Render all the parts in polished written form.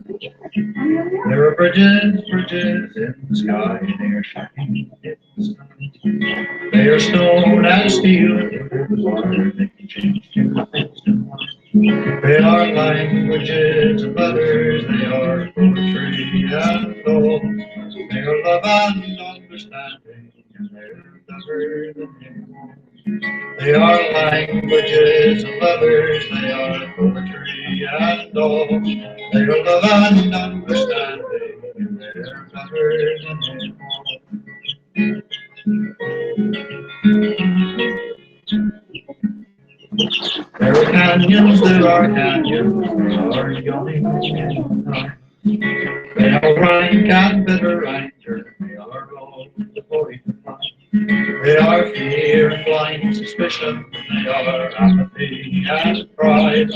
There are bridges, bridges in the sky, they are shining in the sun. They are stone and steel, and water, they can change to instant wine. They are languages and letters, they are poetry and all. They are love and understanding, and they're clever than anyone. They are languages and letters, they are poetry and all. They are love and understanding, and they're clever than anyone. There are canyons, there are canyons, there are yawning in the night. They all rank and better ranker, they are all the boy to find. They are fear and blind suspicion, they are apathy and pride.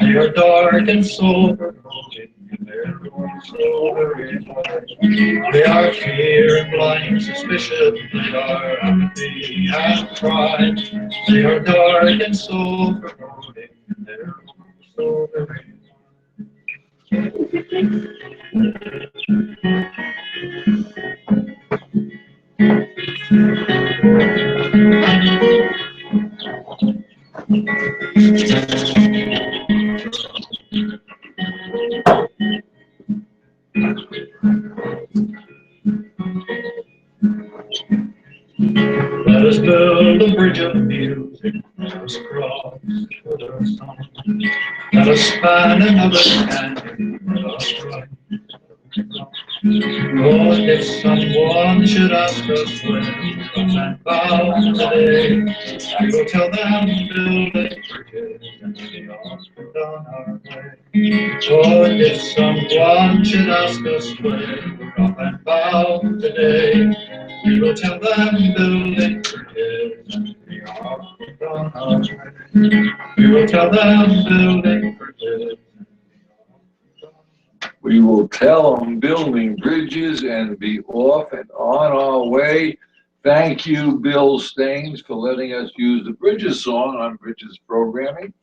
They are dark and sober broken, and their so very wide. They are fear and blind suspicion, they are apathy and pride. They are dark and sober broken, and their so very Let us build a bridge of music, let us cross the sun. Let us span another canyon, let us run. Lord, if someone should ask us where we come and bow today, we will tell them build a bridges and we are on our way. Lord, if someone should ask us where we're up and bow today, we will tell them building bridges and we are on our way. We will tell them building bridges. We will tell them building bridges and be off and on our way. Thank you, Bill Staines, for letting us use the Bridges song on Bridges programming.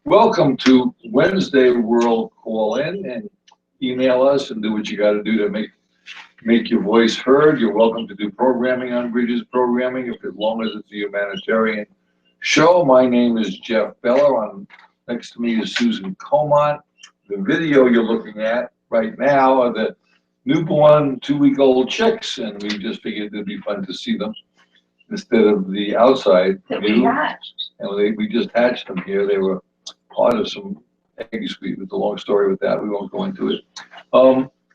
Welcome to Wednesday World Call In, and email us and do what you got to do to make your voice heard. You're welcome to do programming on Bridges programming, if as long as it's a humanitarian show. My name is Jeff Beller. Next to me is Susan Comont. The video you're looking at right now are the newborn 2-week-old chicks, and we just figured it'd be fun to see them instead of the outside view. And we just hatched them here. They were part of some eggs. It's a long story with that. We won't go into it.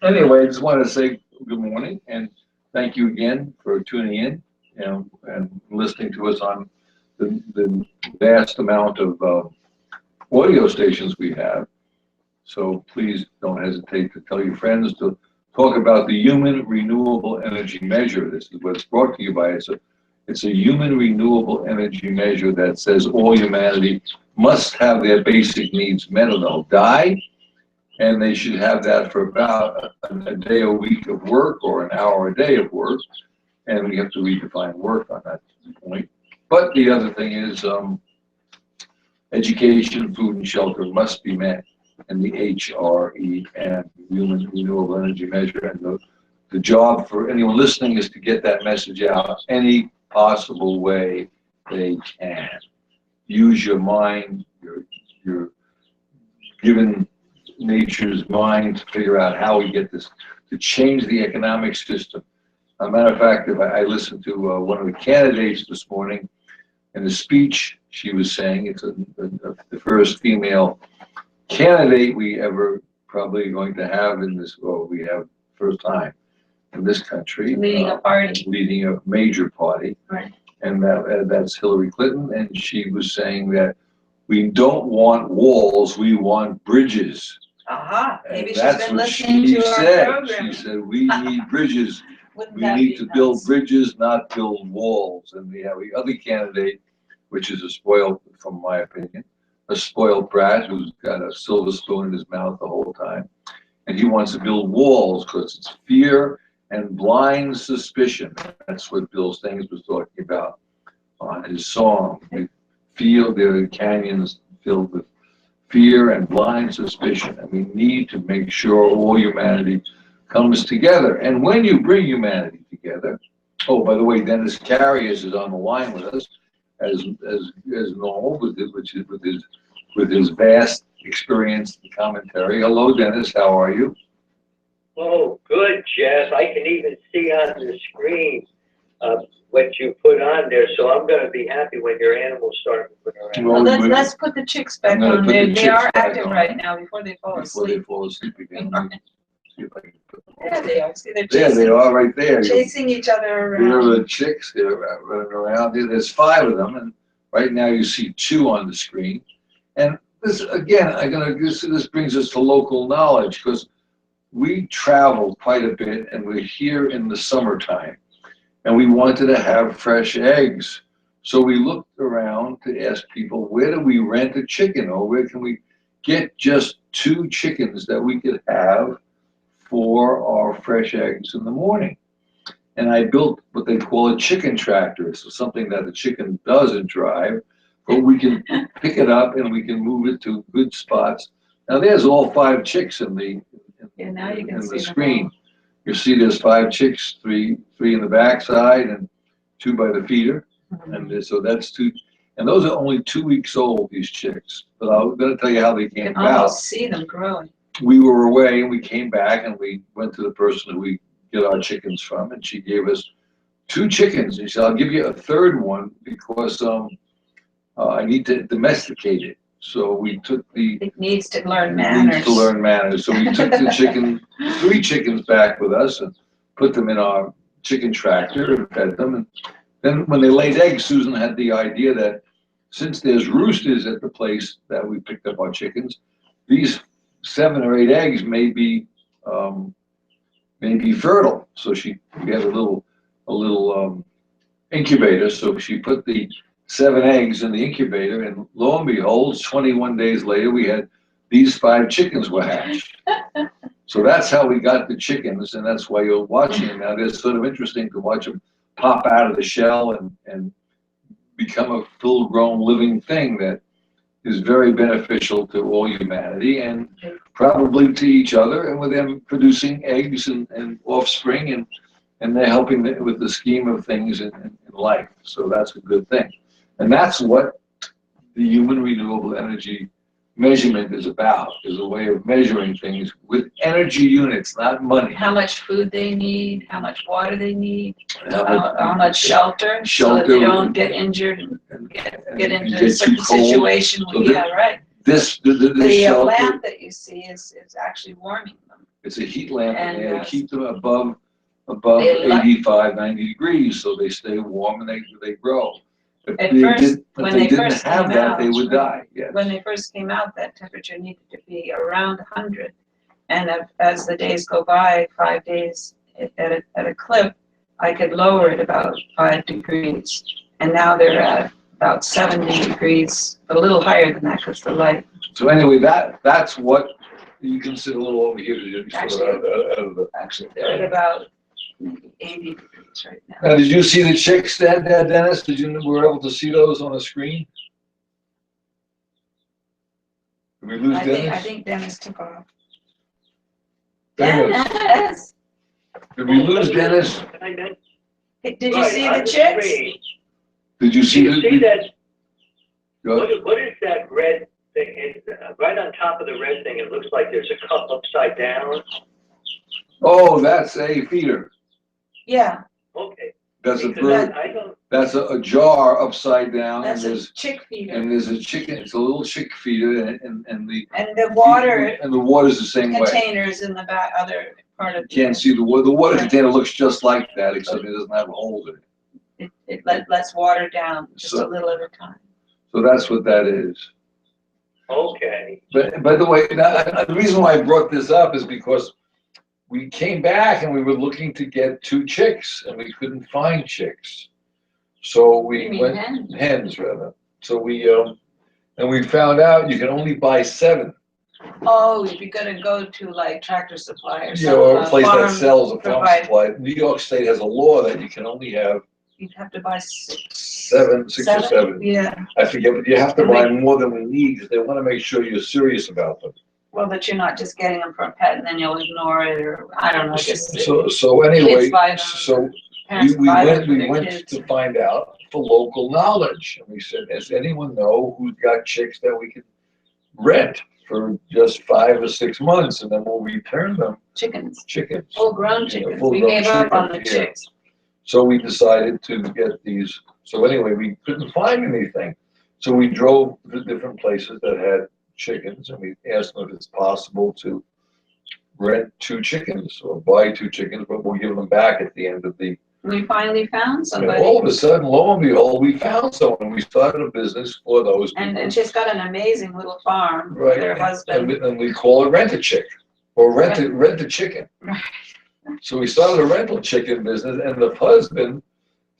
Anyway, I just want to say good morning and thank you again for tuning in and listening to us on the vast amount of audio stations we have. So please don't hesitate to tell your friends to talk about the Human Renewable Energy Measure. This is what it's brought to you by. It's a human renewable energy measure that says all humanity must have their basic needs met or they'll die. And they should have that for about a day a week of work or an hour a day of work. And we have to redefine work on that point. But the other thing is education, food, and shelter must be met. And the HREM, Human Renewable Energy Measure. And the job for anyone listening is to get that message out any possible way they can. Use your mind, your given nature's mind to figure out how we get this, to change the economic system. As a matter of fact, if I listened to one of the candidates this morning, in a speech she was saying, it's the first female candidate we ever probably going to have in this, well, we have first time in this country. Leading a party. Leading a major party. Right. And that's Hillary Clinton. And she was saying that we don't want walls, we want bridges. Maybe she's That's been what listening she to our said. program. She said, we need bridges. Wouldn't We that need be to build nice? bridges, not build walls. And we have the other candidate, which is a spoiled, from my opinion, a spoiled brat who's got a silver spoon in his mouth the whole time. And he wants to build walls because it's fear and blind suspicion. That's what Bill Staines was talking about on his song. We feel there are canyons filled with fear and blind suspicion. And we need to make sure all humanity comes together. And when you bring humanity together, oh, by the way, Dennis Carriers is on the line with us as normal with his vast experience and commentary. Hello, Dennis. How are you? Oh, good, Jeff. I can even see on the screen what you put on there, so I'm going to be happy when your animals start moving around. Well, Let's put the chicks back I'm gonna on put there. the They chicks are back active on. right now before they fall Before they asleep. fall asleep again. See if I can put them There they are. See, they're there they chasing, are right there. chasing each other Here are around. the chicks. They're running around. There's 5 of them, and right now you see 2 on the screen. And this again, this brings us to local knowledge because we travel quite a bit, and we're here in the summertime, and we wanted to have fresh eggs. So we looked around to ask people, where do we rent a chicken, or where can we get just 2 chickens that we could have for our fresh eggs in the morning? And I built what they call a chicken tractor. So something that the chicken doesn't drive, but we can pick it up and we can move it to good spots. Now there's all 5 chicks in the Yeah, now you can in see the them screen. all. You see there's 5 chicks, three in the backside and 2 by the feeder. And so that's 2. And those are only 2 weeks old, these chicks. But I'm going to tell you how they You came can about. almost see them growing. We were away and we came back and we went to the person who we get our chickens from, and she gave us 2 chickens. And she said, I'll give you a 3rd one because I need to domesticate it. So we took It needs to learn needs manners. to learn manners. So we took the 3 chickens back with us and put them in our chicken tractor and fed them. And then when they laid eggs, Susan had the idea that since there's roosters at the place that we picked up our chickens, these 7 or 8 eggs may be fertile. So we had a little incubator. So she put the 7 eggs in the incubator, and lo and behold, 21 days later, we had these 5 chickens were hatched. So that's how we got the chickens, and that's why you're watching them now. It's sort of interesting to watch them pop out of the shell and become a full-grown living thing that is very beneficial to all humanity and probably to each other, and with them producing eggs and offspring, and they're helping with the scheme of things in life. So that's a good thing. And that's what the human renewable energy measurement is about, is a way of measuring things with energy units, not money. How much food they need, how much water they need, How how much shelter, so that they don't get injured and get into such a situation. So Yeah, right. This The shelter, lamp that you see is actually warming them. it's a heat lamp, and they And, keep them above they like- 85, 90 degrees, so they stay warm and they grow. If At they first, didn't, when if they they didn't first have came that, out, they would die. Yes. When they first came out, that temperature needed to be around 100. And as the days go by, 5 days at a clip, I could lower it about 5 degrees. And now they're at about 70 degrees, a little higher than that because the light. So anyway, that's what you can sit a little over here. Actually, they're at about maybe 80 degrees right now. Now, did you see the chicks, Dennis? Were able to see those on the screen? Did we lose I Dennis? think Dennis took off. Dennis, Dennis! did we lose Dennis? Hey, did you see the chicks? Did you Do see you see that? Go ahead. What is that red thing? It's, right on top of the red thing, it looks like there's a cup upside down. Oh, that's a feeder. Yeah, Okay. That's a Because bird. I don't. That's a jar upside down, that's and a chick feeder. there's a chicken. It's a little chick feeder, and the And the water water's the same way. containers in the back, other part of You can't see the water. The water container looks just like that, except it doesn't have a hole in it. it lets water down just So- a little at a time. So that's what that is. Okay. But by the way, now, the reason why I brought this up is because we came back and we were looking to get 2 chicks, and we couldn't find chicks. So we You mean went hens? hens rather. So we found out you can only buy 7. Oh, if you're gonna go to like Tractor Supply or You know, or a some place that farm sells a farm provide- supply. New York State has a law that you can only have you'd have to buy six. 6 or 7. Yeah, I forget, but you have to buy more than we need because they want to make sure you're serious about them. well, that you're not just getting them for a pet and then you'll ignore it, or, I don't know, just. So anyway, Kids buy them, so parents we buy them went, for their to kids. find out for local knowledge. And we said, does anyone know who's got chicks that we can rent for just 5 or 6 months, and then we'll return them Chickens, chickens. full-grown Yeah, chickens. We full-grown gave up on the chickens, yeah. chicks. So we decided to get these. So anyway, we couldn't find anything. So we drove to different places that had chickens, and we asked them if it's possible to rent 2 chickens or buy 2 chickens, but we'll give them back at the end of the. We finally found And somebody. all of a sudden, lo and behold, we found someone. We started a business for those people. And she's got an amazing little farm with Right, her and husband. we call it rent-a-chick, or rent-a-chicken. Right. So we started a rental chicken business, and the husband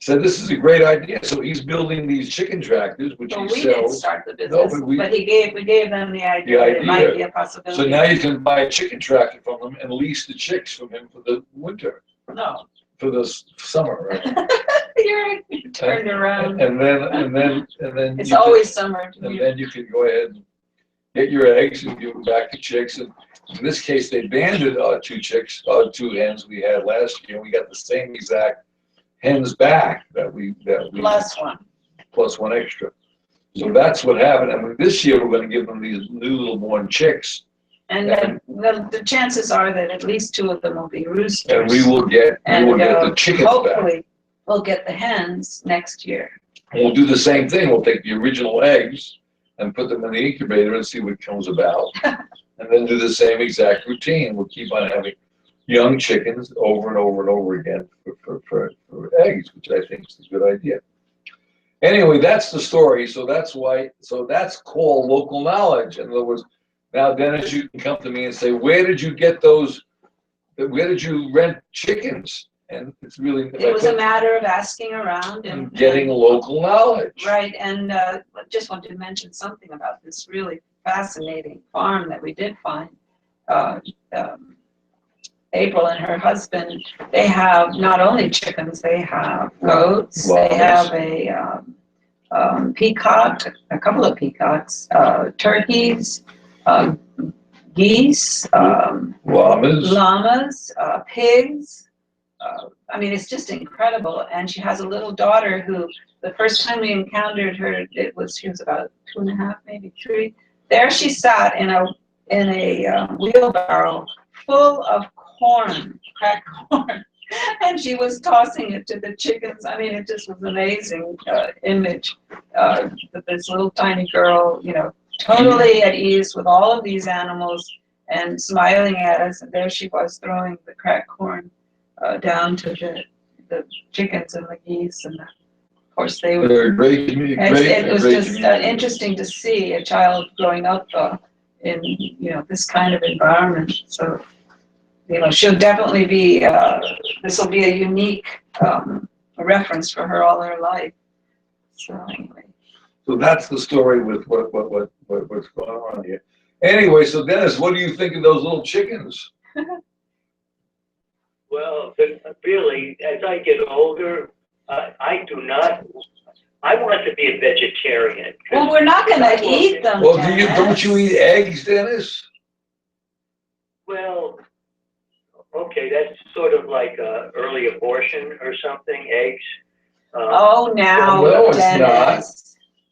said, this is a great idea. So he's building these chicken tractors, which Well, he we didn't sells. start the No, business, but we- but we gave them the idea that it might be a So possibility. now you can buy a chicken tractor from him and lease the chicks from him for the winter, No. for the summer, right? You turned around. And then It's you always summer. and then you can go ahead and get your eggs and give them back to chicks. And in this case, they banded 2 hens we had last year. We got the same exact hens back that we plus one extra. So that's what happened. And this year we're going to give them these new little born chicks, And then the chances are that at least 2 of them will be roosters. and we will get the chickens back. Hopefully, we'll get the hens next year. And we'll do the same thing. We'll take the original eggs and put them in the incubator and see what comes about, and then do the same exact routine. We'll keep on having young chickens over and over and over again for eggs, which I think is a good idea. Anyway, that's the story. So that's called local knowledge. In other words, now Dennis, you can come to me and say, where did you get those? Where did you rent chickens? And it's really. It was a matter of asking around and getting local knowledge. Right, and I just wanted to mention something about this really fascinating farm that we did find. April and her husband, they have not only chickens, they have goats, they have a peacock, a couple of peacocks, turkeys, geese, llamas, pigs. I mean, it's just incredible. And she has a little daughter who, the first time we encountered her, she was about 2.5, maybe 3. There she sat in a wheelbarrow full of corn, cracked corn, and she was tossing it to the chickens. I mean, it just was an amazing image that this little tiny girl, totally at ease with all of these animals and smiling at us. And there she was throwing the cracked corn down to the chickens and the geese, and of course they were. They're great. It was just interesting to see a child growing up in this kind of environment. So she'll definitely be. This will be a unique reference for her all her life. So anyway. So that's the story with what's going on here. Anyway, so Dennis, what do you think of those little chickens? Well, really, as I get older, I want to be a vegetarian. Well, we're not going to eat them. Well, don't you eat eggs, Dennis? Well, okay, that's sort of like early abortion or something, eggs. Now, no, it's Dennis.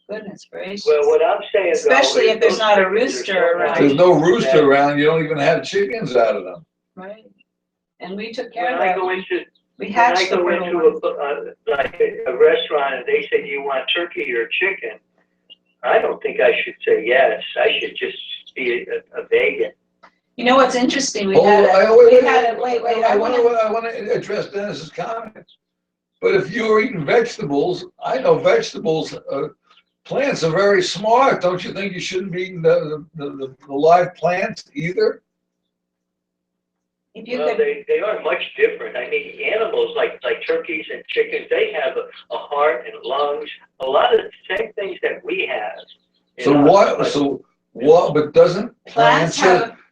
Goodness gracious. Well, what I'm saying, especially if there's not a rooster around. If there's no rooster around, you don't even have chickens out of them. Right. And we took care When I of go that. into We hatched the when I little go ones. into like a restaurant and they say, "Do you want turkey or chicken?" I don't think I should say yes. I should just be a vegan. You know what's interesting? Wait. I want to address Dennis's comments. But if you're eating vegetables, I know vegetables. Plants are very smart. Don't you think you shouldn't be eating the live plants either? They are much different. I mean, animals like turkeys and chickens, they have a heart and lungs. A lot of the same things that we have. But doesn't plants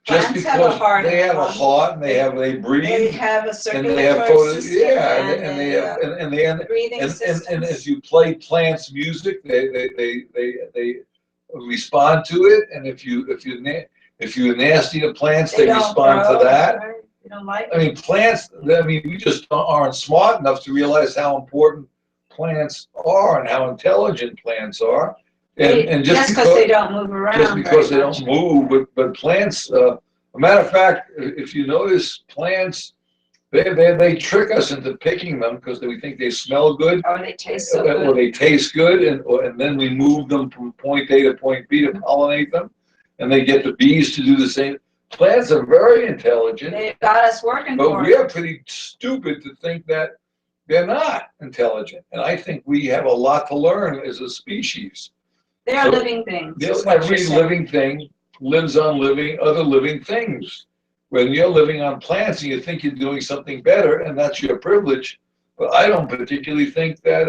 just Plants have a because heart. they and have a lung. heart and they They breathe have a and they have circulatory system yeah, and they have breathing and systems. if you play plants music, they respond to it, and if you're nasty to plants, They they don't respond to grow, that. right? They don't like I it. mean, plants. I mean, we just aren't smart enough to realize how important plants are and how intelligent plants are. And Just because they don't move around just because they very don't much. move, but plants. A matter of fact, if you notice, plants they trick us into picking them because we think they smell good, Oh, they taste so or good. they taste good, and then we move them from point A to point B to pollinate them, and they get the bees to do the same. Plants are very intelligent, They got us working but for we it. are pretty stupid to think that they're not intelligent. And I think we have a lot to learn as a species. They are So, living things. Is what every you're saying. living thing lives on other living things. When you're living on plants and you think you're doing something better, and that's your privilege, but I don't particularly think that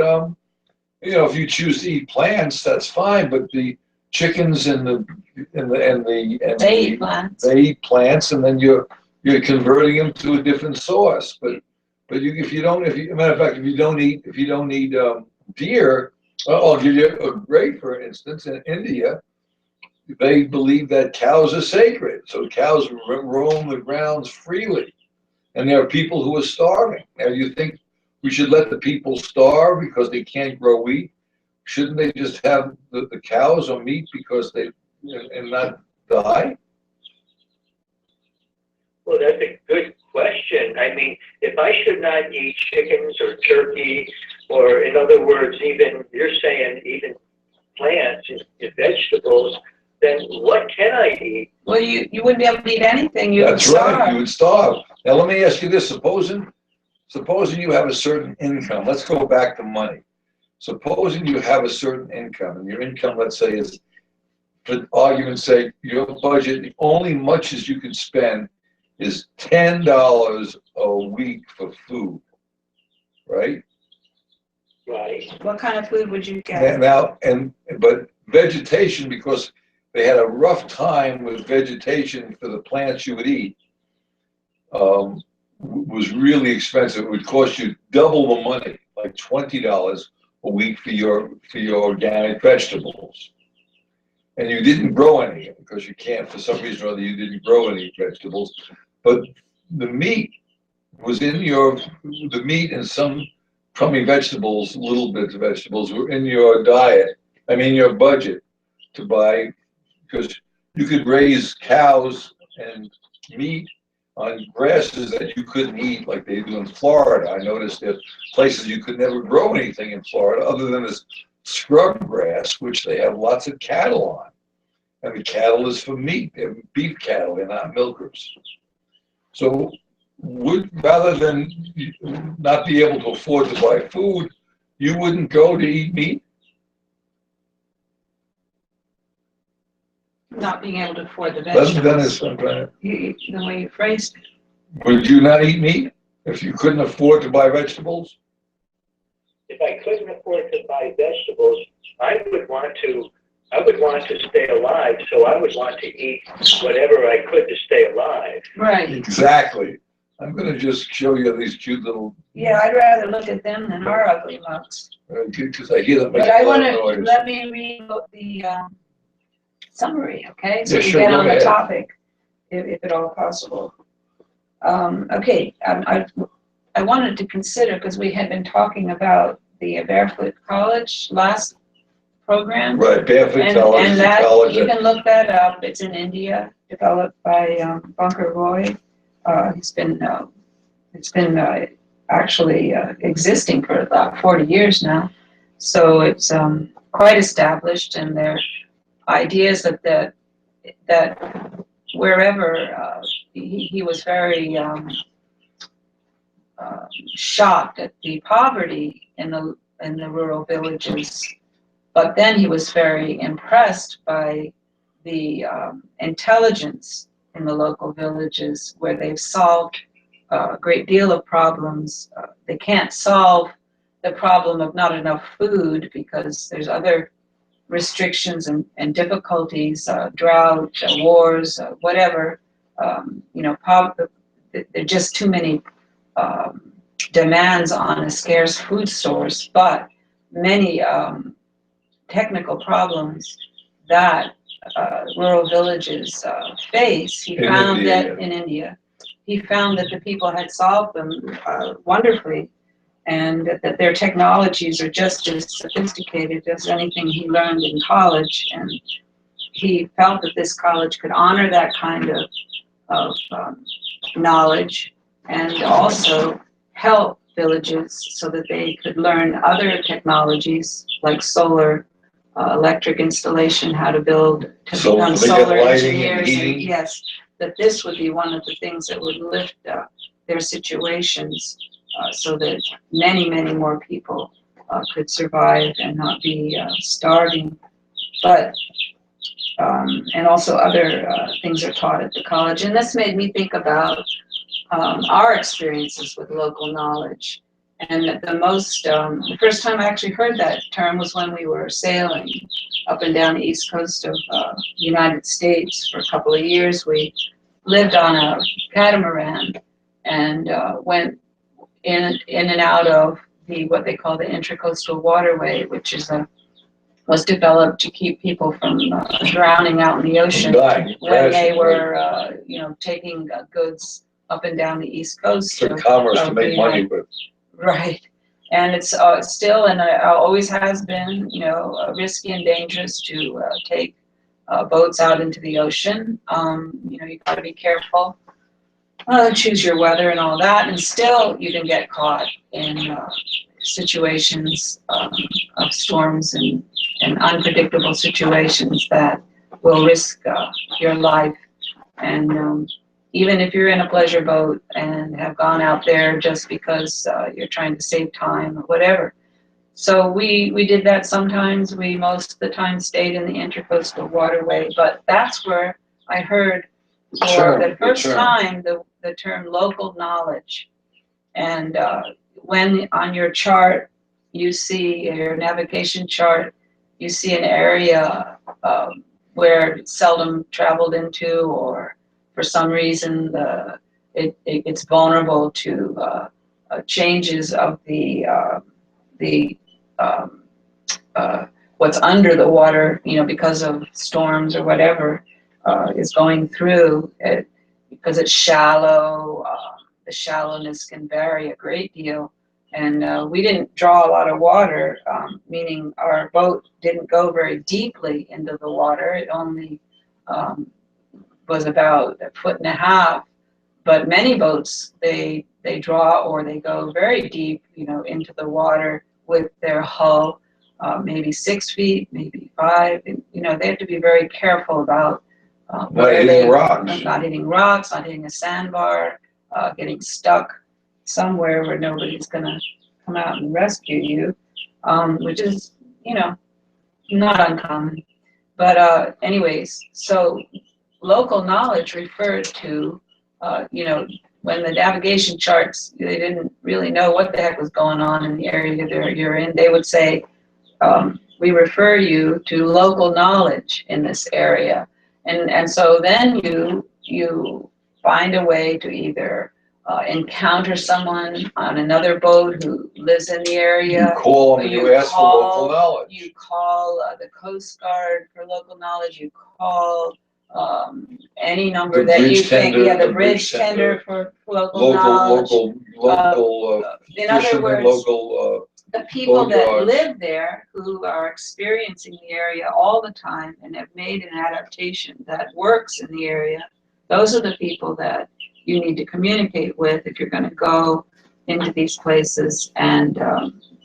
if you choose to eat plants, that's fine. But the chickens and They eat plants. they eat plants, and then you're converting them to a different source. But if you don't, matter of fact, if you don't eat deer, I'll give you a great, for instance, in India. They believe that cows are sacred, so cows roam the grounds freely, and there are people who are starving. Now, you think we should let the people starve because they can't grow wheat? Shouldn't they just have the cows or meat because and not die? Well, that's a good question. I mean, if I should not eat chickens or turkey, or in other words, even you're saying even plants and vegetables, then what can I eat? Well, you wouldn't be able to eat anything. You would That's right, starve. you would starve. Now, let me ask you this, supposing you have a certain income, let's go back to money. Supposing you have a certain income, and your income, let's say, is, for argument's sake, your budget, the only much as you can spend is $10 a week for food, right? Right. What kind of food would you get? But vegetation, because they had a rough time with vegetation for the plants you would eat, was really expensive. It would cost you double the money, like $20 a week for your organic vegetables. And you didn't grow any because you can't, for some reason or other, you didn't grow any vegetables. But the meat the meat and some crummy vegetables, little bits of vegetables were in your diet, your budget to buy, because you could raise cows and meat on grasses that you couldn't eat like they do in Florida. I noticed that places you could never grow anything in Florida other than this scrub grass, which they have lots of cattle on. And the cattle is for meat. They're beef cattle, they're not milkers. So rather than not be able to afford to buy food, you wouldn't go to eat meat? Not being able to afford the That's vegetables. the way you phrased it. Would you not eat meat if you couldn't afford to buy vegetables? If I couldn't afford to buy vegetables, I would want to stay alive, so I would want to eat whatever I could to stay alive. Right. Exactly. I'm going to just show you these cute little. Yeah, I'd rather look at them than our ugly mugs. Because I hear them But making I a lot want of to noise. let me read the summary, okay? So Yeah, we sure, get go on the ahead. topic, if at all possible. Okay, I wanted to consider, because we had been talking about the Barefoot College last program. Right, Barefoot College And is a that, college you that, can look that up. It's in India, developed by Bunker Roy. It's been actually existing for about 40 years now. So it's quite established, and their ideas that wherever he was very shocked at the poverty in the rural villages, but then he was very impressed by the intelligence in the local villages, where they've solved a great deal of problems. They can't solve the problem of not enough food because there's other restrictions and difficulties, drought, wars, whatever. there are just too many demands on a scarce food source, but many technical problems that rural villages face. He found that in India, he found that the people had solved them wonderfully, and that their technologies are just as sophisticated as anything he learned in college. And he felt that this college could honor that kind of knowledge and also help villages so that they could learn other technologies like solar, electric installation, how to build, to So become they get solar lighting and engineers. heating? Yes, that this would be one of the things that would lift their situations so that many, many more people could survive and not be starving. But and also other things are taught at the college. And this made me think about our experiences with local knowledge. And the first time I actually heard that term was when we were sailing up and down the east coast of the United States for a couple of years. We lived on a catamaran and went in and out of what they call the intracoastal waterway, which was developed to keep people from drowning out in the ocean when they were, taking goods up and down the east coast. For commerce to make money with. Right. And it's still, and always has been, risky and dangerous to take boats out into the ocean. You got to be careful, choose your weather and all that, and still you can get caught in situations of storms and unpredictable situations that will risk your life. And even if you're in a pleasure boat and have gone out there just because you're trying to save time or whatever. So we did that sometimes. We most of the time stayed in the intercoastal waterway, but that's where I heard for the first time the term local knowledge. And when on your chart you see your navigation chart, you see an area where it's seldom traveled into, or for some reason it gets vulnerable to changes of the what's under the water, because of storms or whatever is going through it, because it's shallow. The shallowness can vary a great deal. And we didn't draw a lot of water, meaning our boat didn't go very deeply into the water. It only was about 1.5 feet. But many boats, they draw or they go very deep, into the water with their hull, maybe 6 feet, maybe 5. And, they have to be very careful about not hitting rocks, not hitting a sandbar, getting stuck somewhere where nobody's going to come out and rescue you, which is, not uncommon. But anyways, so local knowledge referred to, when the navigation charts, they didn't really know what the heck was going on in the area you're in. They would say, we refer you to local knowledge in this area. And so then you find a way to either encounter someone on another boat who lives in the area. You call them and you ask for local knowledge. You call the Coast Guard for local knowledge. You call any number that you think, the bridge tender for local knowledge. In other words, the people that live there who are experiencing the area all the time and have made an adaptation that works in the area, those are the people that you need to communicate with if you're going to go into these places and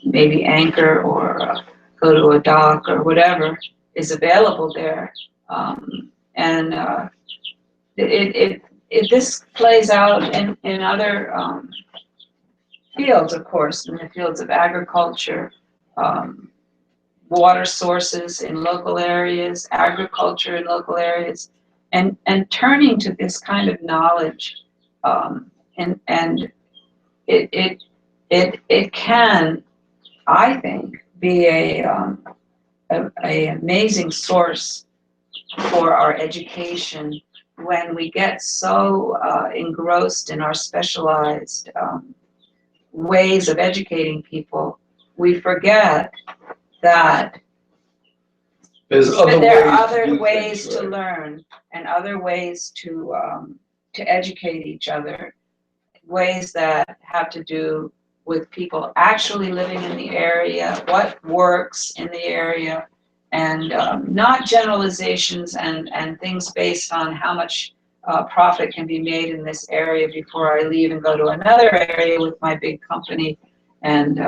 maybe anchor or go to a dock or whatever is available there. This plays out in other fields, of course, in the fields of agriculture, water sources in local areas, agriculture in local areas, and turning to this kind of knowledge, and it can, I think, be a amazing source for our education when we get so engrossed in our specialized ways of educating people, we forget that there are other ways to learn and other ways to educate each other, ways that have to do with people actually living in the area, what works in the area, and not generalizations and things based on how much profit can be made in this area before I leave and go to another area with my big company. And,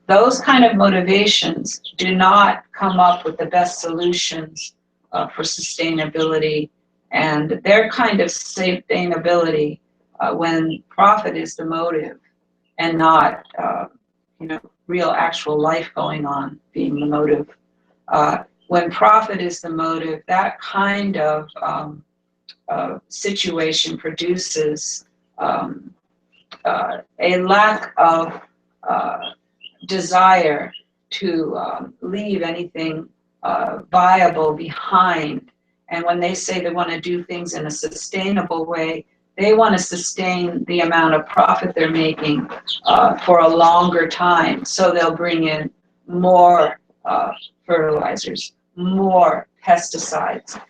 those kind of motivations do not come up with the best solutions for sustainability. And their kind of sustainability, when profit is the motive and not, real actual life going on being the motive. When profit is the motive, that kind of situation produces a lack of desire to leave anything viable behind. And when they say they want to do things in a sustainable way, they want to sustain the amount of profit they're making for a longer time. So they'll bring in more fertilizers, more pesticides,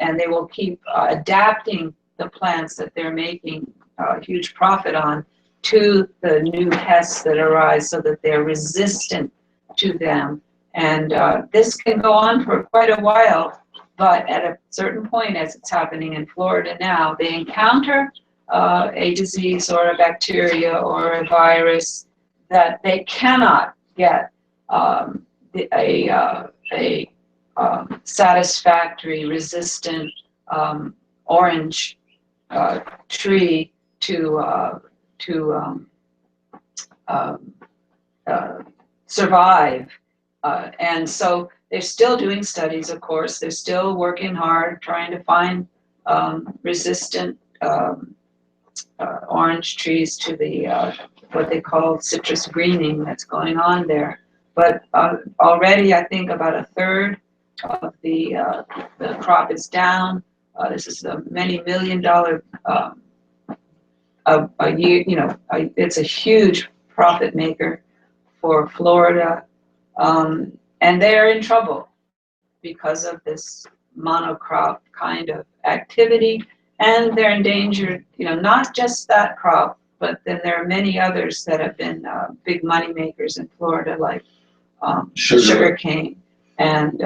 and they will keep adapting the plants that they're making a huge profit on to the new pests that arise so that they're resistant to them. And this can go on for quite a while, but at a certain point, as it's happening in Florida now, they encounter a disease or a bacteria or a virus that they cannot get a satisfactory resistant orange tree to survive. And so they're still doing studies, of course. They're still working hard, trying to find resistant orange trees to the what they call citrus greening that's going on there. But already, I think about a third of the crop is down. This is a many $1 million a year. It's a huge profit maker for Florida, and they're in trouble because of this monocrop kind of activity, and they're endangered. Not just that crop, but then there are many others that have been big money makers in Florida, like sugar cane and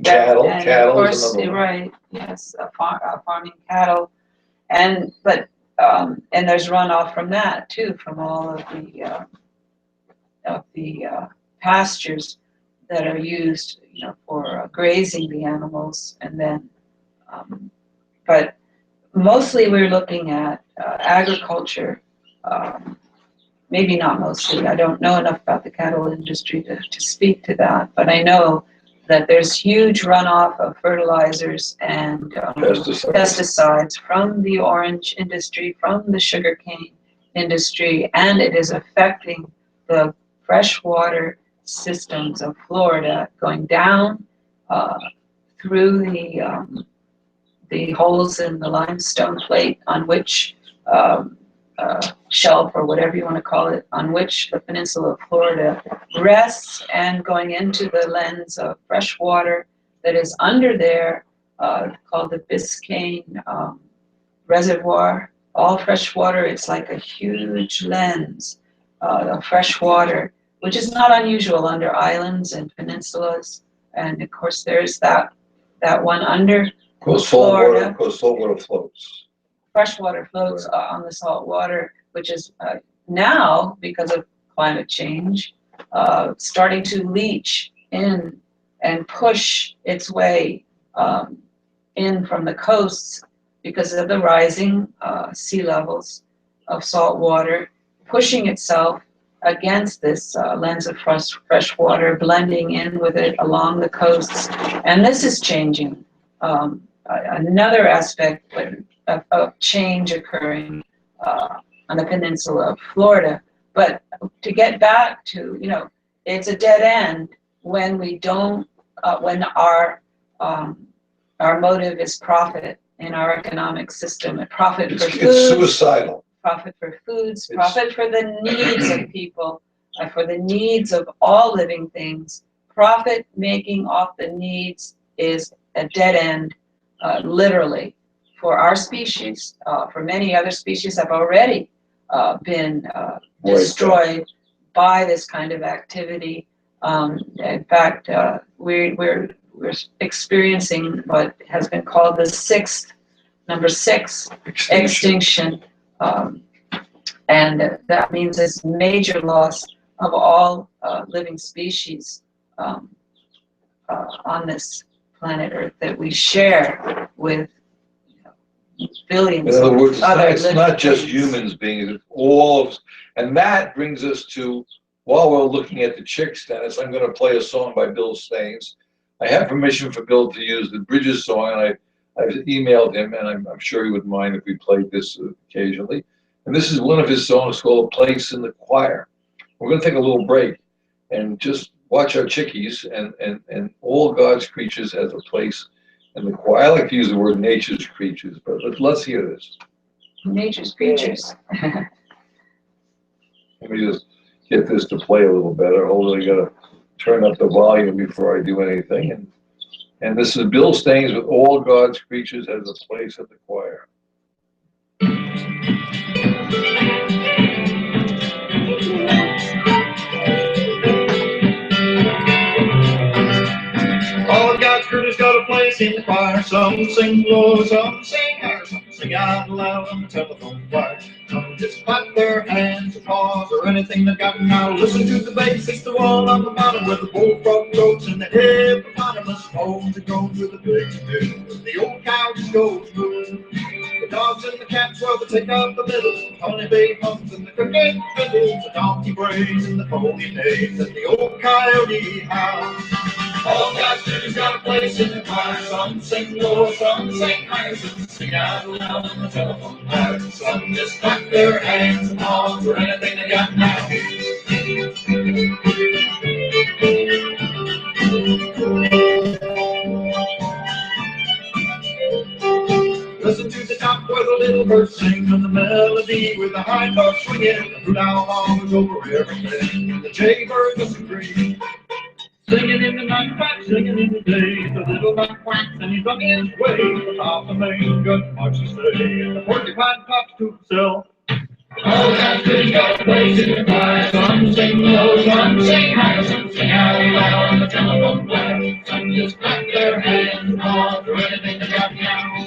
cattle. And Cattle, of course, is another one. right? Yes, farming cattle, and there's runoff from that too, from all of the pastures that are used, for grazing the animals, and then, but mostly we're looking at agriculture. Maybe not mostly. I don't know enough about the cattle industry to speak to that, but I know that there's huge runoff of fertilizers and pesticides from the orange industry, from the sugarcane industry, and it is affecting the freshwater systems of Florida, going down through the holes in the limestone plate on which shelf, or whatever you want to call it, on which the peninsula of Florida rests, and going into the lens of fresh water that is under there, called the Biscayne Reservoir. All fresh water, it's like a huge lens of fresh water, which is not unusual under islands and peninsulas. And of course, there's that one under Florida. Because saltwater floats. Freshwater floats on the salt water, which is now, because of climate change, starting to leach in and push its way in from the coasts because of the rising sea levels of salt water, pushing itself against this lens of fresh water, blending in with it along the coasts. And this is changing. Another aspect of change occurring on the peninsula of Florida. But to get back to, it's a dead end when we don't, when our motive is profit in our economic system. A profit for It's foods, suicidal. profit for foods, It's- profit for the needs of people, for the needs of all living things. Profit making off the needs is a dead end, literally, for our species. For many other species have already been destroyed by this kind of activity. In fact, we're experiencing what has been called the number six extinction. And that means this major loss of all living species on this planet Earth that we share with billions In other words, of other it's not just beings. humans being, it's all of, and that brings us to, while we're looking at the chicks, Dennis, I'm gonna play a song by Bill Staines. I have permission for Bill to use the Bridges song, and I've emailed him, and I'm sure he wouldn't mind if we played this occasionally. And this is one of his songs called Place in the Choir. We're gonna take a little break and just watch our chickies and all God's creatures has a place in the choir. I like to use the word nature's creatures, but let's hear this. Nature's creatures. Let me just get this to play a little better. Hold on, I gotta turn up the volume before I do anything. And this is Bill Staines with All God's Creatures Has a Place in the Choir. All God's creatures got a place in the choir. Some sing low, some sing high, some sing out loud on the telephone wire. Some just clap their hands, applause, or anything they got now. Listen to the bass, it's the one on the mountain where the bullfrog goats and the hippopotamus moans and groans with the pigs do. The old cow just goes moo. The dogs and the cats, well, they take up the middle. Honeybee hums and the cricket fiddles. The donkey brays and the pony neighs and the old coyote howls. All God's creatures got a place in the choir. Some sing low, some sing high, some sing out loud on the telephone wire. Some just clap their hands and paws for anything they got now. Listen to the top where the little birds sing, and the melody with the high notes swinging. The blue owl honks over everything. The jaybird doesn't agree. Singing in the night, quack, singing in the day. The little duck quacks and he's on his way. Off the main, got much to say. And the porcupine talks to himself. All God's creatures got a place in the choir. Some sing low, some sing high, some sing out loud on the telephone wire. Some just clap their hands and call for anything they got now.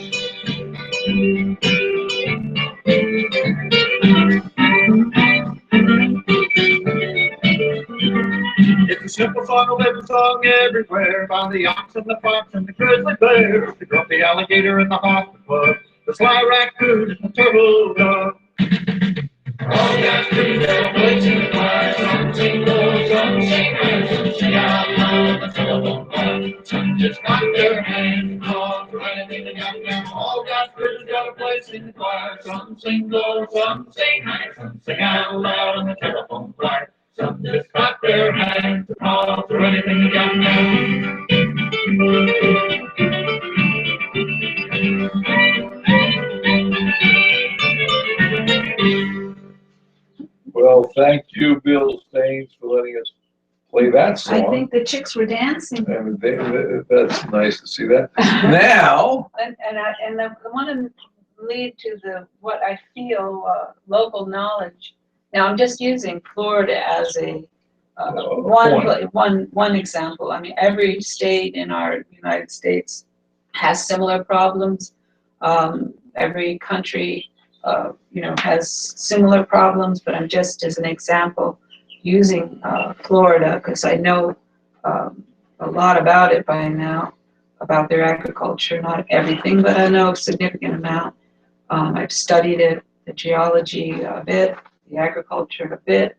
It's a simple song, a living song everywhere. By the ox and the fox and the grizzly bear, the grumpy alligator and the hopping club, the sly raccoon and the turtle dove. All God's creatures got a place in the choir. Some sing low, some sing high, some sing out loud on the telephone wire. Some just clap their hands and call for anything they got now. All God's creatures got a place in the choir. Some sing low, some sing high, some sing out loud on the telephone wire. Some just clap their hands and call for anything they got now. Well, thank you, Bill Staines, for letting us play that I song. think the chicks were dancing. And that's nice to see that. Now, And the one to lead to the what I feel local knowledge. Now I'm just using Florida as a one example. I mean, every state in our United States has similar problems. Every country, has similar problems. But I'm just as an example using Florida because I know a lot about it by now, about their agriculture. Not everything, but I know a significant amount. I've studied it, the geology a bit, the agriculture a bit.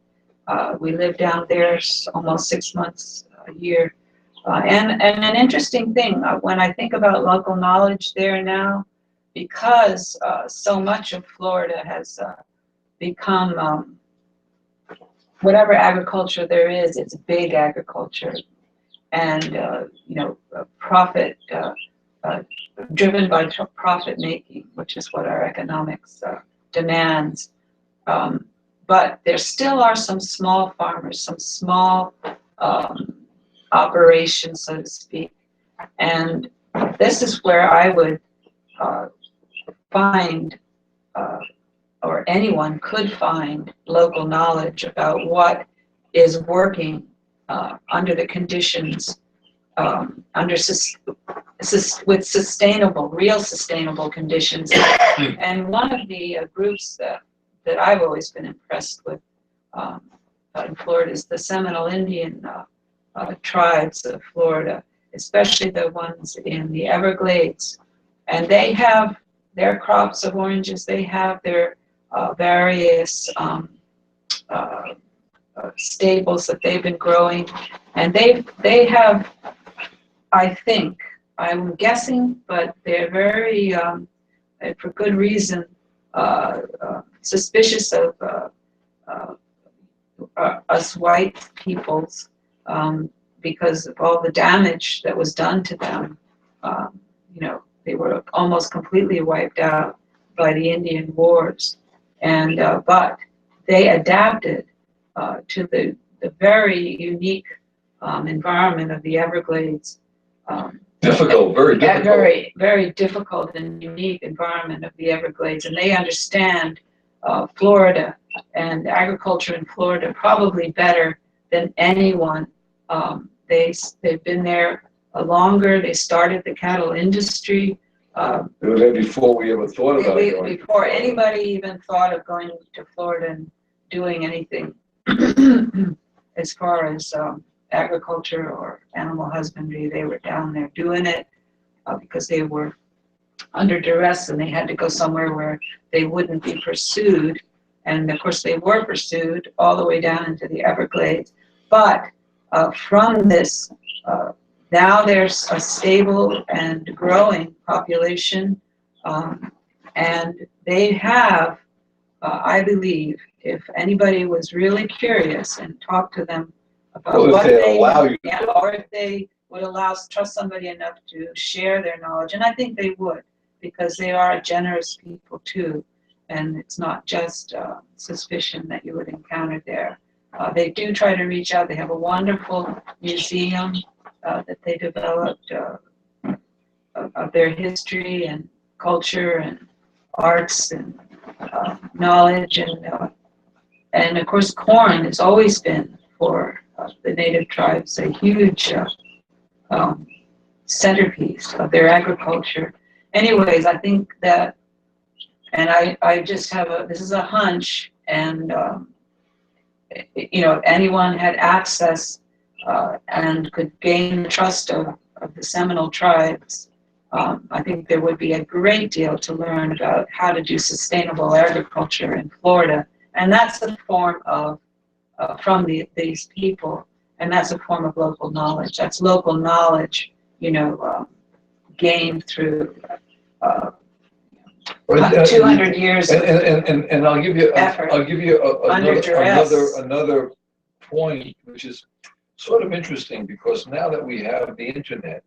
We live down there almost 6 months a year. And an interesting thing, when I think about local knowledge there now, because so much of Florida has become, whatever agriculture there is, it's big agriculture. And, profit driven by profit making, which is what our economics demands. But there still are some small farmers, some small operations, so to speak. And this is where I would find, or anyone could find, local knowledge about what is working under the conditions, with sustainable, real sustainable conditions. And one of the groups that I've always been impressed with in Florida is the Seminole Indian tribes of Florida, especially the ones in the Everglades. And they have their crops of oranges, they have their various staples that they've been growing, and they have, I think, I'm guessing, but they're very, for good reason, suspicious of us white peoples, because of all the damage that was done to them. You know, they were almost completely wiped out by the Indian Wars, and but they adapted to the very unique environment of the Everglades. Difficult, very difficult. Very, very difficult and unique environment of the Everglades, and they understand Florida and agriculture in Florida probably better than anyone. They've been there longer. They started the cattle industry. It was there before we ever thought about it. Before anybody even thought of going to Florida and doing anything as far as agriculture or animal husbandry, they were down there doing it because they were under duress and they had to go somewhere where they wouldn't be pursued. And of course they were pursued all the way down into the Everglades. But from this, now there's a stable and growing population, and they have, I believe, if anybody was really curious and talked to them about what they allow you, yeah, or if they would trust somebody enough to share their knowledge, and I think they would, because they are generous people too, and it's not just suspicion that you would encounter there. They do try to reach out. They have a wonderful museum that they developed of their history and culture and arts and knowledge, and of course corn has always been for the native tribes a huge centerpiece of their agriculture. Anyways, I think that, and I just have this is a hunch, and you know, if anyone had access and could gain the trust of the Seminole tribes, I think there would be a great deal to learn about how to do sustainable agriculture in Florida. And that's a form of, from these people, and that's a form of local knowledge. That's local knowledge, you know, gained through 200 years of and I'll give you effort. I'll give you Under duress. another point, which is sort of interesting, because now that we have the internet,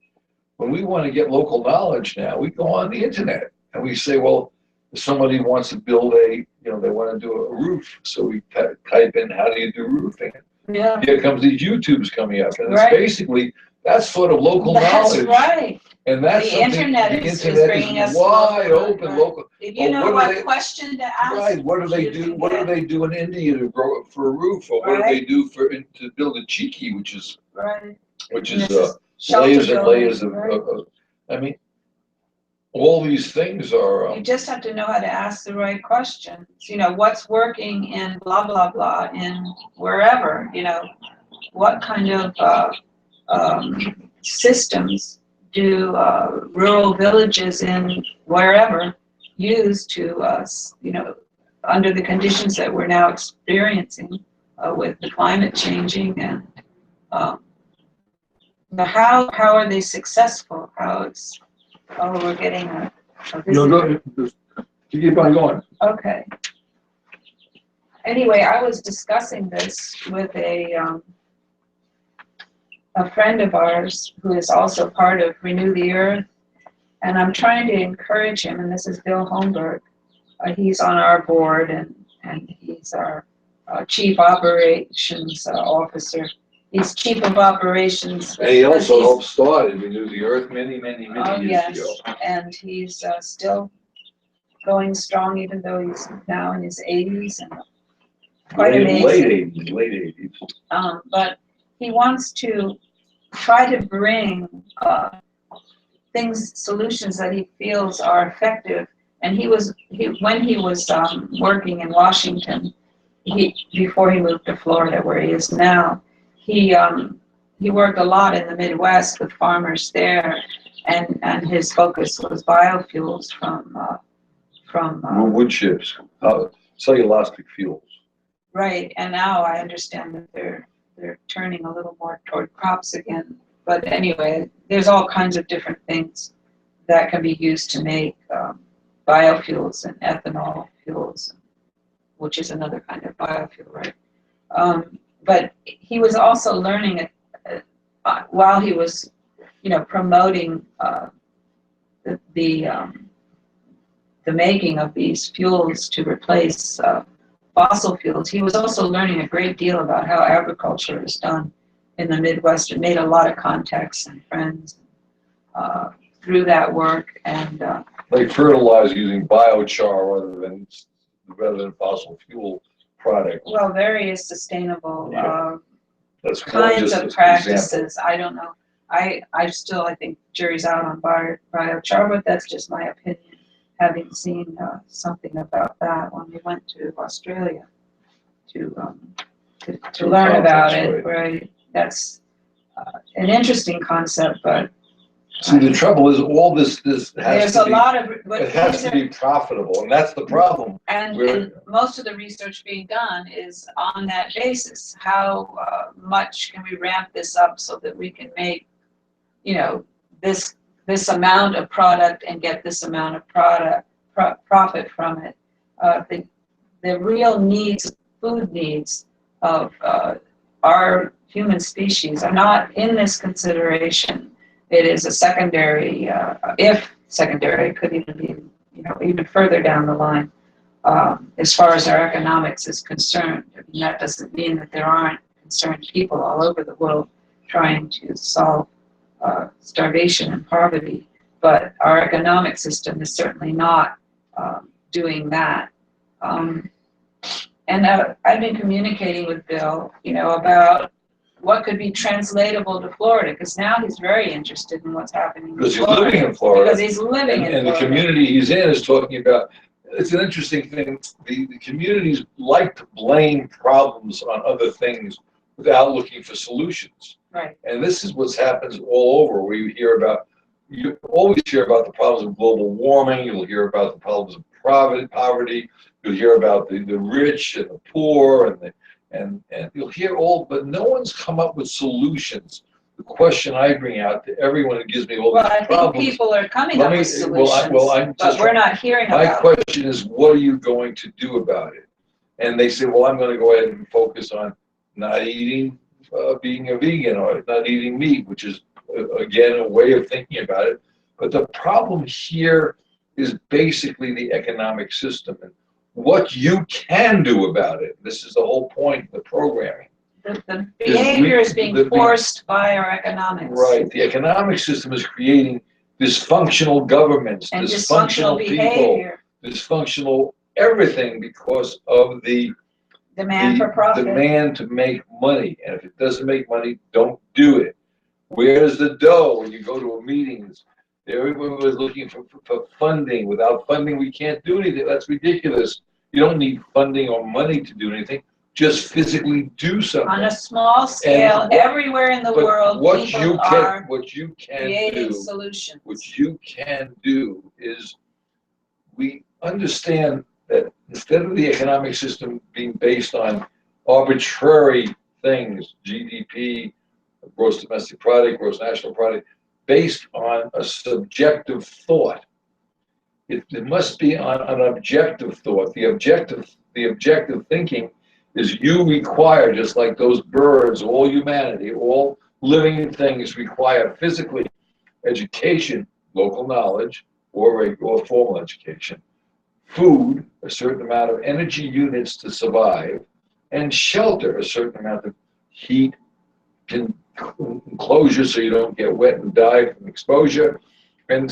when we want to get local knowledge now, we go on the internet and we say, well, if somebody wants to build they want to do a roof, so we type in, how do you do roofing? Yeah. Here comes these YouTubes coming up, and Right. it's basically, that's sort of local knowledge. That's right. And that's The internet is bringing us wide local, open, right. local. If you know what question to ask. Right, what do they do? What do they do in India to grow for a roof, or what do they do to build a cheeky, which is right. layers and layers of, right. I mean, all these things are. You just have to know how to ask the right questions. You know, what's working in blah blah blah in wherever. You know, what kind of systems do rural villages in wherever use to, you know, under the conditions that we're now experiencing with the climate changing, and how are they successful? We're getting a visitor. Keep on going. Okay. Anyway, I was discussing this with a friend of ours who is also part of Renew the Earth, And I'm trying to encourage him, and this is Bill Holmberg. He's on our board, and he's our chief operations officer. He's chief of operations. And he also helped start it. We knew the Earth many years ago. And he's still going strong, even though he's now in his 80s and quite amazing. Late 80s. But he wants to try to bring solutions that he feels are effective. And when he was working in Washington, before he moved to Florida, where he is now, he worked a lot in the Midwest with farmers there, and his focus was biofuels from wood chips, cellulosic fuels. Right, and now I understand that they're turning a little more toward crops again. But anyway, there's all kinds of different things that can be used to make biofuels and ethanol fuels, which is another kind of biofuel, right? But he was also learning while he was, promoting the making of these fuels to replace fossil fuels. He was also learning a great deal about how agriculture is done in the Midwest, and made a lot of contacts and friends through that work. And they fertilize using biochar rather than fossil fuel products. Well, various sustainable That's kinds of practices. I don't know. I think jury's out on biochar, but that's just my opinion, having seen something about that when we went to Australia to learn about it. Right. That's an interesting concept, but see, the trouble is all this has it has to be profitable, and that's the problem. And most of the research being done is on that basis. How much can we ramp this up so that we can make, this amount of product and get this amount of profit from it? The real food needs of our human species are not in this consideration. It is a secondary, if secondary, it could even be, even further down the line, as far as our economics is concerned. I mean, that doesn't mean that there aren't concerned people all over the world trying to solve starvation and poverty, but our economic system is certainly not doing that. And I've been communicating with Bill, about what could be translatable to Florida, because now he's very interested in what's happening. Because he's living in Florida. Because he's living in Florida. And the community he's in is talking about. It's an interesting thing. The communities like to blame problems on other things without looking for solutions. Right. And this is what happens all over, where you always hear about the problems of global warming. You'll hear about the problems of poverty. You'll hear about the rich and the poor, and you'll hear but no one's come up with solutions. The question I bring out to everyone who gives me all these problems. Well, I think people are coming up with solutions, but we're not hearing about it. My question is, what are you going to do about it? And they say, well, I'm going to go ahead and focus on not eating, being a vegan, or not eating meat, which is, again, a way of thinking about it. But the problem here is basically the economic system and what you can do about it. This is the whole point of the programming. The behavior is being forced by our economics. Right. The economic system is creating dysfunctional governments, and dysfunctional behavior. People, dysfunctional everything because of the demand for profit. Demand to make money. And if it doesn't make money, don't do it. Where's the dough when you go to a meeting? Everyone was looking for funding. Without funding, we can't do anything. That's ridiculous. You don't need funding or money to do anything. Just physically do something. On a small scale, everywhere in the world, people are creating solutions. What you can do is, we understand that instead of the economic system being based on arbitrary things, GDP, gross domestic product, gross national product, based on a subjective thought. It must be on an objective thought. The objective thinking is you require, just like those birds, all humanity, all living things require physically education, local knowledge or formal education, food, a certain amount of energy units to survive, and shelter, a certain amount of heat, enclosure so you don't get wet and die from exposure, and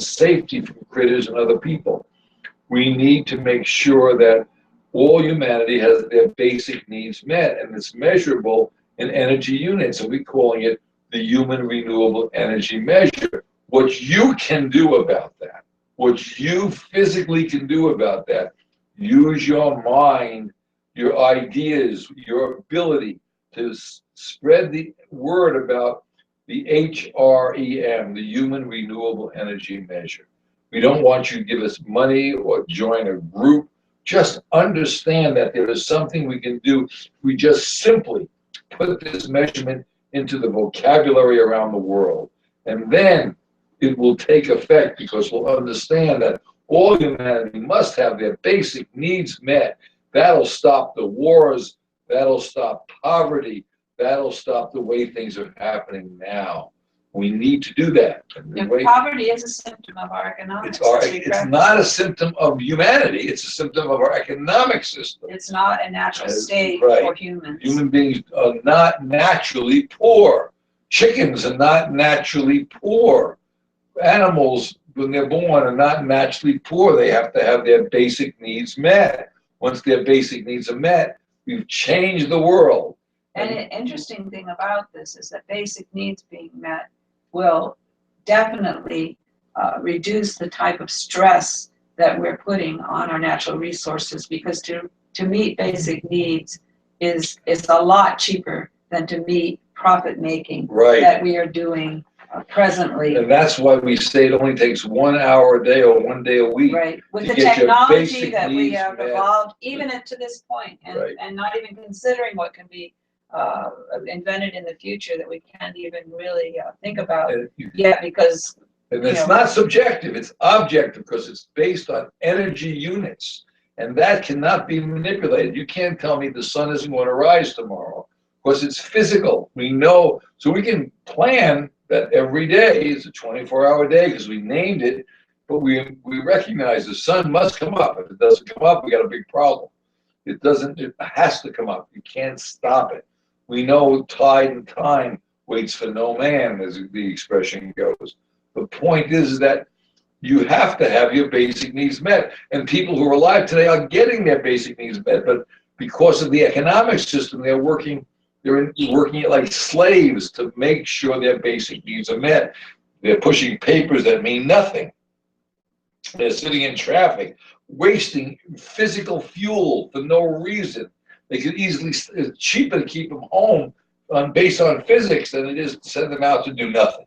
safety from critters and other people. We need to make sure that all humanity has their basic needs met, and it's measurable in energy units, and we're calling it the Human Renewable Energy Measure. What you can do about that, what you physically can do about that, use your mind, your ideas, your ability to spread the word about the HREM, the Human Renewable Energy Measure. We don't want you to give us money or join a group. Just understand that there is something we can do. We just simply put this measurement into the vocabulary around the world. And then it will take effect because we'll understand that all humanity must have their basic needs met. That'll stop the wars. That'll stop poverty. That'll stop the way things are happening now. We need to do that. Poverty is a symptom of our economic system. It's not a symptom of humanity. It's a symptom of our economic system. It's not a natural state for humans. Human beings are not naturally poor. Chickens are not naturally poor. Animals, when they're born, are not naturally poor. They have to have their basic needs met. Once their basic needs are met, we've changed the world. And an interesting thing about this is that basic needs being met will definitely reduce the type of stress that we're putting on our natural resources, because to meet basic needs is a lot cheaper than to meet profit making that we are doing presently. And that's why we say it only takes 1 hour a day or 1 day a week. Right. With the technology that we have evolved, even to this point, and not even considering what can be invented in the future that we can't even really think about yet, because and it's not subjective, it's objective, because it's based on energy units, and that cannot be manipulated. You can't tell me the sun isn't going to rise tomorrow, because it's physical. We know, so we can plan that every day is a 24-hour day because we named it, but we recognize the sun must come up. If it doesn't come up, we got a big problem. It has to come up. You can't stop it. We know tide and time waits for no man, as the expression goes. The point is that you have to have your basic needs met. And people who are alive today are getting their basic needs met, but because of the economic system, they're working it like slaves to make sure their basic needs are met. They're pushing papers that mean nothing. They're sitting in traffic, wasting physical fuel for no reason. They could easily, it's cheaper to keep them home based on physics than it is to send them out to do nothing.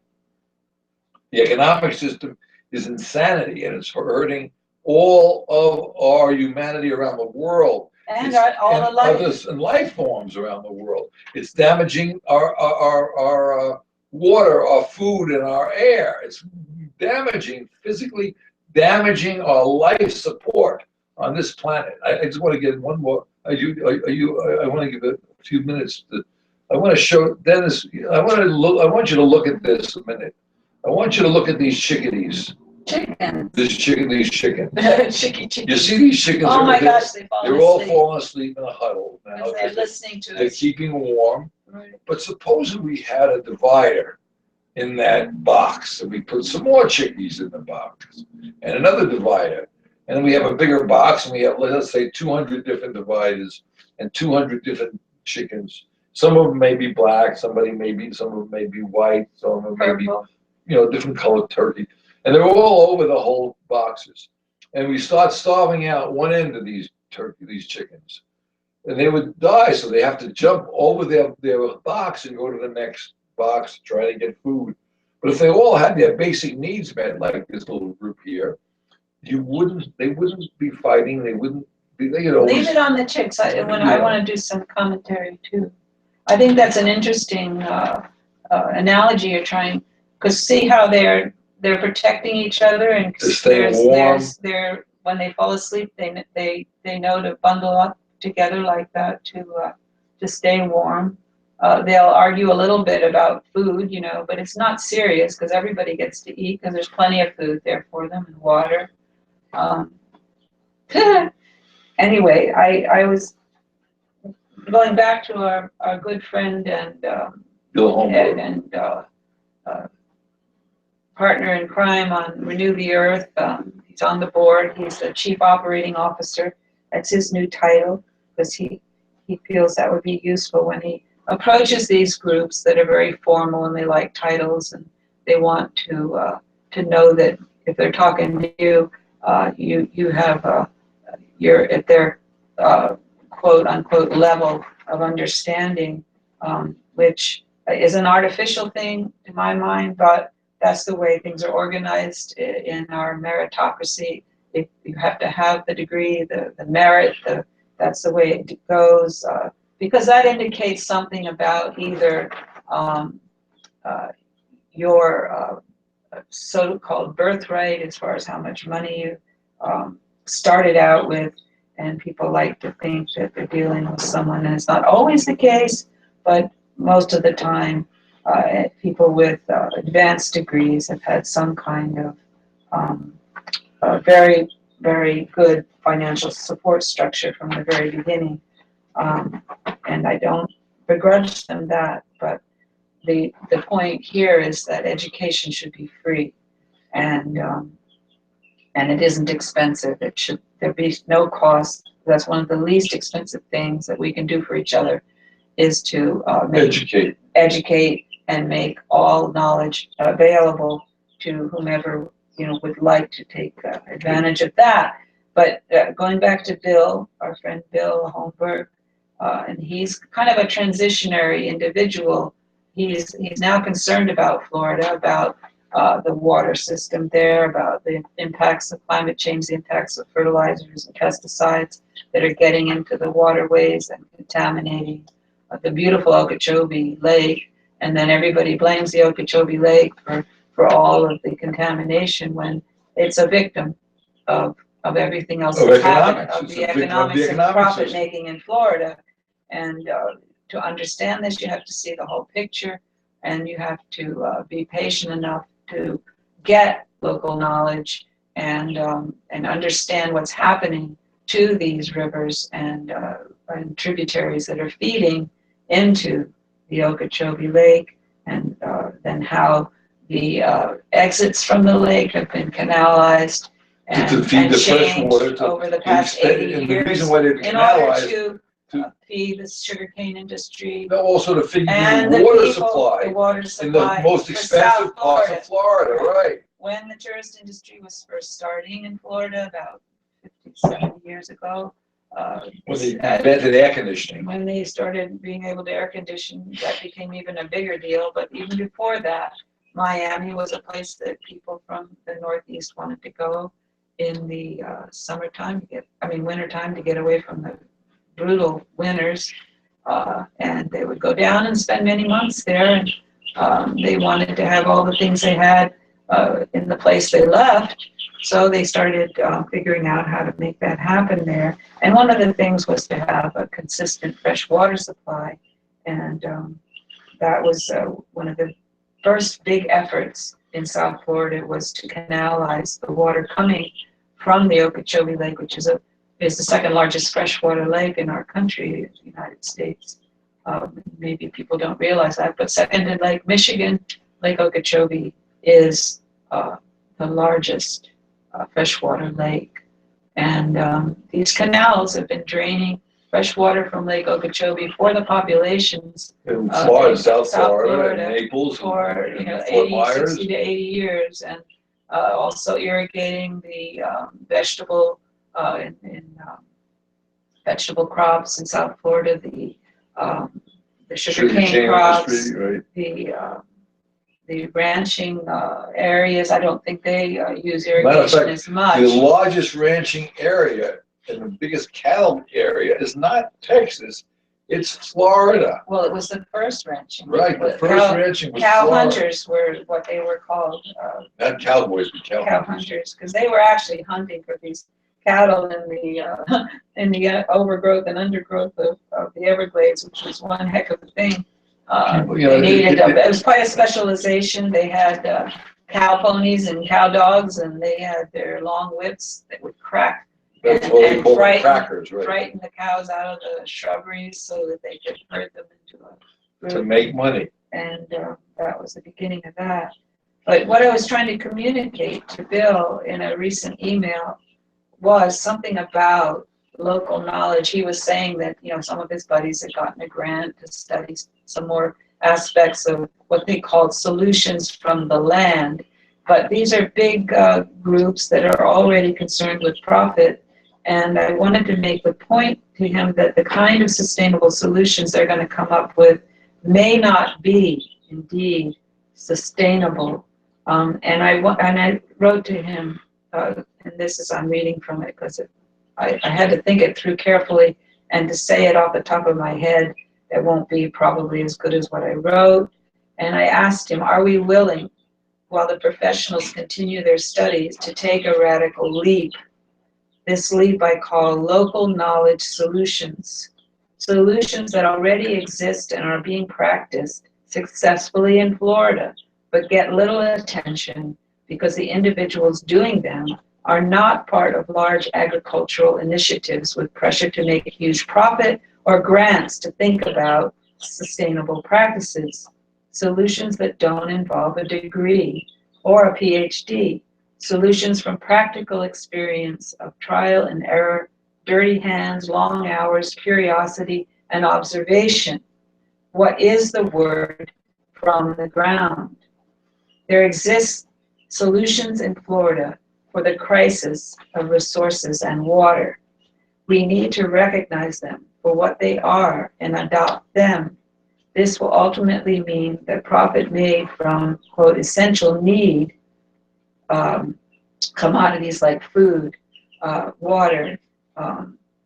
The economic system is insanity, and it's hurting all of our humanity around the world. And all the life. And life forms around the world. It's damaging our water, our food, and our air. It's physically damaging our life support on this planet. I just want to get one more. I want to give a few minutes. I want to show Dennis. I want you to look at this a minute. I want you to look at these chickadees. Chickens. These chickens. Chickens. You see these chickens? Oh my gosh, they're all falling asleep in a huddle now. They're listening to us. They're keeping warm. Right. But suppose we had a divider in that box, and we put some more chickies in the box, and another divider, and then we have a bigger box, and we have, let's say, 200 different dividers and 200 different chickens. Some of them may be black, some of them may be white, some of them may be, different colored turkey. And they're all over the whole boxes. And we start starving out one end of these chickens. And they would die, so they have to jump over their box and go to the next box to try to get food. But if they all had their basic needs met, like this little group here, they wouldn't be fighting, they could always leave it on the chicks. I want to do some commentary too. I think that's an interesting analogy you're trying, because see how they're protecting each other, and they're when they fall asleep, they know to bundle up together like that to stay warm. they'll argue a little bit about food, but it's not serious because everybody gets to eat because there's plenty of food there for them and water. Um, anyway, I was going back to our good friend and Bill Holmberg. and partner in crime on Renew the Earth. He's on the board. He's the chief operating officer. That's his new title because he feels that would be useful when he approaches these groups that are very formal and they like titles and they want to know that if they're talking to you, you have you're at their quote unquote level of understanding, which is an artificial thing in my mind, but that's the way things are organized in our meritocracy. If you have to have the degree, the merit, that's the way it goes, because that indicates something about either your so-called birthright as far as how much money you started out with, and people like to think that they're dealing with someone, and it's not always the case, but most of the time people with advanced degrees have had some kind of very, very good financial support structure from the very beginning. And I don't begrudge them that, but the point here is that education should be free, and it isn't expensive. There be no cost. That's one of the least expensive things that we can do for each other, is to educate and make all knowledge available to whomever would like to take advantage of that. But going back to Bill, our friend Bill Holmberg, and he's kind of a transitionary individual. He's now concerned about Florida, about the water system there, about the impacts of climate change, the impacts of fertilizers and pesticides that are getting into the waterways and contaminating the beautiful Okeechobee Lake. And then everybody blames the Okeechobee Lake for all of the contamination when it's a victim of everything else that's happening, of the economics and profit making in Florida. And to understand this, you have to see the whole picture, and you have to be patient enough to get local knowledge and understand what's happening to these rivers and tributaries that are feeding into the Okeechobee Lake, and then how the exits from the lake have been canalized and changed over the past 80 years in order to feed the sugarcane industry. Also to feed and the water supply in the most expensive parts of Florida, right? When the tourist industry was first starting in Florida about 50, 70 years ago, when they invented air conditioning. When they started being able to air condition, that became even a bigger deal. But even before that, Miami was a place that people from the Northeast wanted to go in the summertime, wintertime, to get away from the brutal winters. And they would go down and spend many months there. And they wanted to have all the things they had in the place they left. So they started figuring out how to make that happen there. And one of the things was to have a consistent fresh water supply. And that was one of the first big efforts in South Florida, was to canalize the water coming from the Okeechobee Lake, which is the second largest freshwater lake in our country, the United States. Maybe people don't realize that, but second to Lake Michigan, Lake Okeechobee is the largest freshwater lake. And these canals have been draining fresh water from Lake Okeechobee for the populations in Florida, South Florida, and Naples, for 60 to 80 years, and also irrigating the vegetable crops in South Florida, the sugarcane crops, industry, right. The ranching areas. I don't think they use irrigation as much. The largest ranching area and the biggest cattle area is not Texas, it's Florida. Well, it was the first ranching. Right, the first ranching was cow Florida. Hunters were what they were called. Not cowboys, but cow hunters, because they were actually hunting for these cattle in the overgrowth and undergrowth of the Everglades, which was one heck of a thing. People, you know, They needed, it was quite a specialization. They had cow ponies and cow dogs, and they had their long whips that would crack That's what they and call them, frighten- crackers, right? frighten the cows out of the shrubberies so that they could herd them into a To group. make money. And that was the beginning of that. But what I was trying to communicate to Bill in a recent email was something about local knowledge. He was saying that, you know, some of his buddies had gotten a grant to study some more aspects of what they called solutions from the land. But these are big groups that are already concerned with profit. And I wanted to make the point to him that the kind of sustainable solutions they're going to come up with may not be indeed sustainable. And I wrote to him, and this is, I'm reading from it because I had to think it through carefully, and to say it off the top of my head, it won't be probably as good as what I wrote. And I asked him, are we willing, while the professionals continue their studies, to take a radical leap? This leap I call local knowledge solutions. Solutions that already exist and are being practiced successfully in Florida, but get little attention because the individuals doing them are not part of large agricultural initiatives with pressure to make a huge profit or grants to think about sustainable practices. Solutions that don't involve a degree or a PhD. Solutions from practical experience of trial and error, dirty hands, long hours, curiosity, and observation. What is the word from the ground? There exist solutions in Florida for the crisis of resources and water. We need to recognize them for what they are and adopt them. This will ultimately mean that profit made from, quote, essential need, commodities like food, water,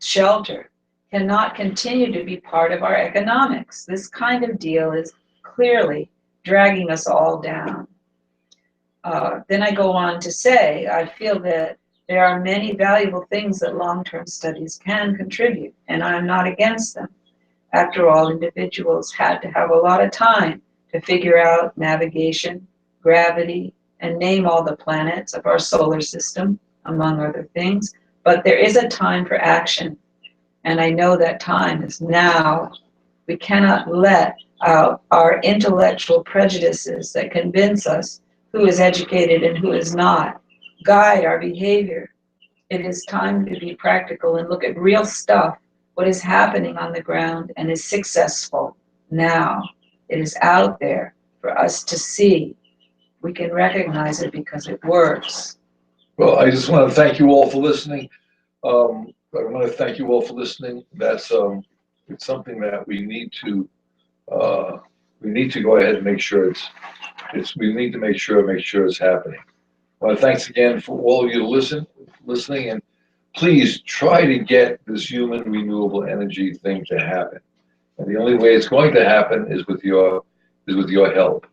shelter, cannot continue to be part of our economics. This kind of deal is clearly dragging us all down. Then I go on to say, I feel that there are many valuable things that long-term studies can contribute, and I'm not against them. After all, individuals had to have a lot of time to figure out navigation, gravity, and name all the planets of our solar system, among other things. But there is a time for action, and I know that time is now. We cannot let out our intellectual prejudices that convince us who is educated and who is not guide our behavior. It is time to be practical and look at real stuff, what is happening on the ground and is successful now. It is out there for us to see. We can recognize it because it works. Well, I just want to thank you all for listening. I want to thank you all for listening. That's it's something that we need to go ahead and make sure we need to make sure it's happening. Well, thanks again for all of you listening, and please try to get this human renewable energy thing to happen. And the only way it's going to happen is with your help.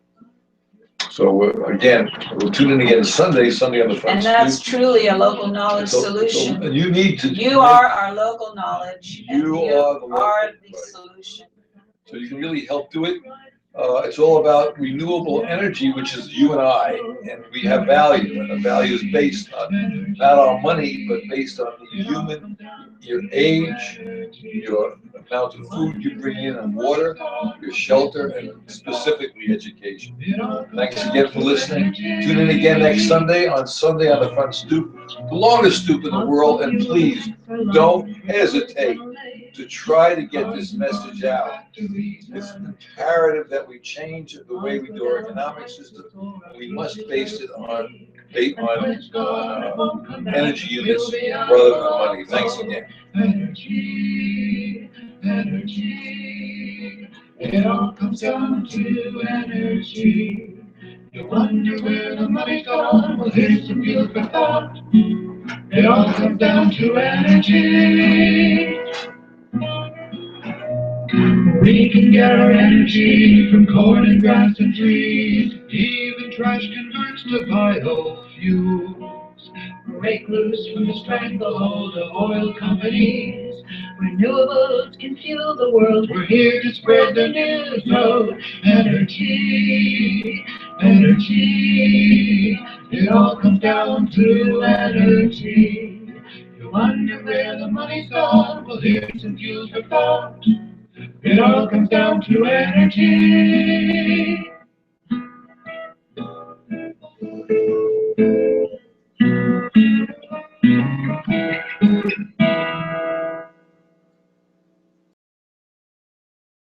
So again, we'll tune in again Sunday on the front. And that's truly a local knowledge solution. And you need to. You are our local knowledge. You are the solution. So you can really help do it. It's all about renewable energy, which is you and I, and we have value, and the value is based on not on money, but based on the human, your age, your amount of food you bring in and water, your shelter, and specifically education. Thanks again for listening. Tune in again next Sunday on the Front Stoop, the longest stoop in the world, and please don't hesitate to try to get this message out. It's imperative that we change the way we do our economic system. We must base it on energy units rather than money. Thanks again. Energy, it all comes down to energy. You wonder where the money's gone, well here's some food for thought. It all comes down to energy. We can get our energy from corn and grass and trees. Even trash converts to biofuels. Break loose from the stranglehold of oil companies Renewables can fuel the world. We're here to spread the news. No energy, energy. It all comes down to energy. You wonder where the money's gone? Well, here's some fuels are found. It all comes down to energy.